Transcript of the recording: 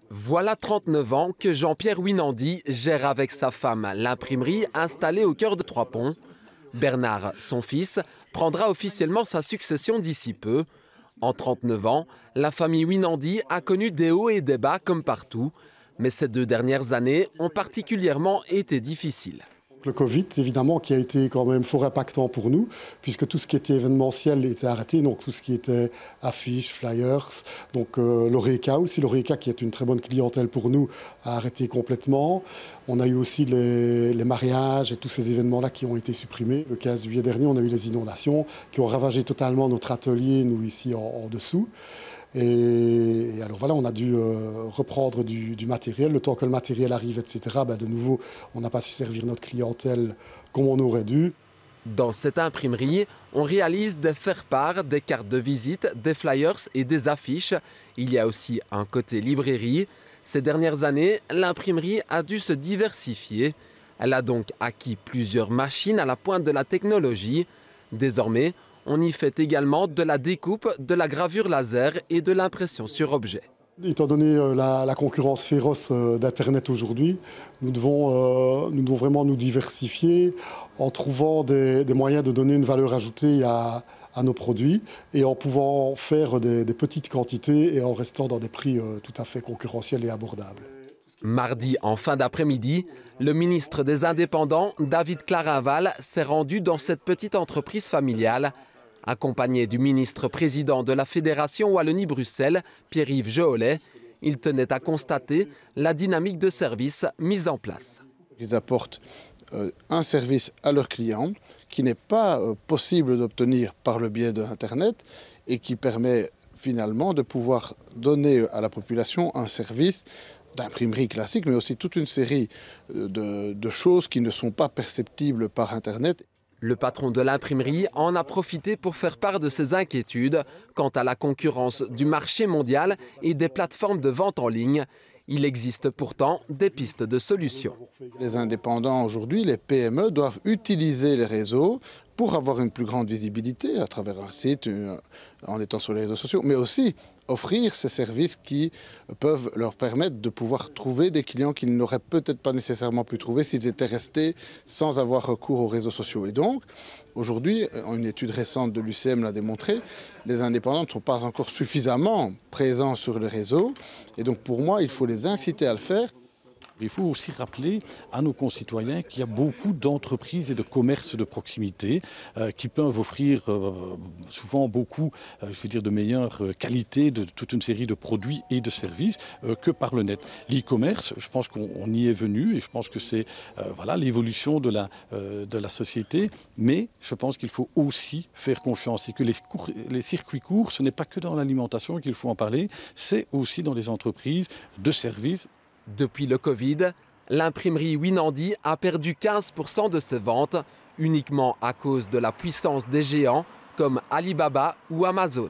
Voilà 39 ans que Jean-Pierre Winandy gère avec sa femme l'imprimerie installée au cœur de Trois-Ponts. Bernard, son fils, prendra officiellement sa succession d'ici peu. En 39 ans, la famille Winandy a connu des hauts et des bas comme partout. Mais ces 2 dernières années ont particulièrement été difficiles. Le Covid, évidemment, qui a été quand même fort impactant pour nous, puisque tout ce qui était événementiel était arrêté, donc tout ce qui était affiches, flyers, donc l'Horeca aussi, l'Horeca qui est une très bonne clientèle pour nous, a arrêté complètement. On a eu aussi les mariages et tous ces événements-là qui ont été supprimés. Le 15 juillet dernier, on a eu les inondations qui ont ravagé totalement notre atelier, nous ici en dessous. Et alors voilà, on a dû reprendre du matériel. Le temps que le matériel arrive, etc., de nouveau, on n'a pas su servir notre clientèle comme on aurait dû. Dans cette imprimerie, on réalise des faire-part, des cartes de visite, des flyers et des affiches. Il y a aussi un côté librairie. Ces dernières années, l'imprimerie a dû se diversifier. Elle a donc acquis plusieurs machines à la pointe de la technologie. Désormais, on y fait également de la découpe, de la gravure laser et de l'impression sur objet. Étant donné la concurrence féroce d'Internet aujourd'hui, nous devons vraiment nous diversifier en trouvant des moyens de donner une valeur ajoutée à nos produits et en pouvant faire des petites quantités et en restant dans des prix tout à fait concurrentiels et abordables. Mardi, en fin d'après-midi, le ministre des Indépendants, David Clarinval, s'est rendu dans cette petite entreprise familiale. Accompagné du ministre-président de la Fédération Wallonie-Bruxelles, Pierre-Yves Jeholet, il tenait à constater la dynamique de service mise en place. Ils apportent un service à leurs clients qui n'est pas possible d'obtenir par le biais de Internet et qui permet finalement de pouvoir donner à la population un service d'imprimerie classique, mais aussi toute une série de choses qui ne sont pas perceptibles par Internet. Le patron de l'imprimerie en a profité pour faire part de ses inquiétudes quant à la concurrence du marché mondial et des plateformes de vente en ligne. Il existe pourtant des pistes de solutions. Les indépendants aujourd'hui, les PME, doivent utiliser les réseaux pour avoir une plus grande visibilité à travers un site, en étant sur les réseaux sociaux, mais aussi offrir ces services qui peuvent leur permettre de pouvoir trouver des clients qu'ils n'auraient peut-être pas nécessairement pu trouver s'ils étaient restés sans avoir recours aux réseaux sociaux. Et donc, aujourd'hui, une étude récente de l'UCM l'a démontré, les indépendants ne sont pas encore suffisamment présents sur les réseaux. Et donc, pour moi, il faut les inciter à le faire. Il faut aussi rappeler à nos concitoyens qu'il y a beaucoup d'entreprises et de commerces de proximité qui peuvent offrir souvent beaucoup de meilleure qualité de toute une série de produits et de services que par le net. L'e-commerce, je pense qu'on y est venu et je pense que c'est l'évolution de la société, mais je pense qu'il faut aussi faire confiance et que les circuits courts, ce n'est pas que dans l'alimentation qu'il faut en parler, c'est aussi dans les entreprises de services. Depuis le Covid, l'imprimerie Winandy a perdu 15% de ses ventes, uniquement à cause de la puissance des géants comme Alibaba ou Amazon.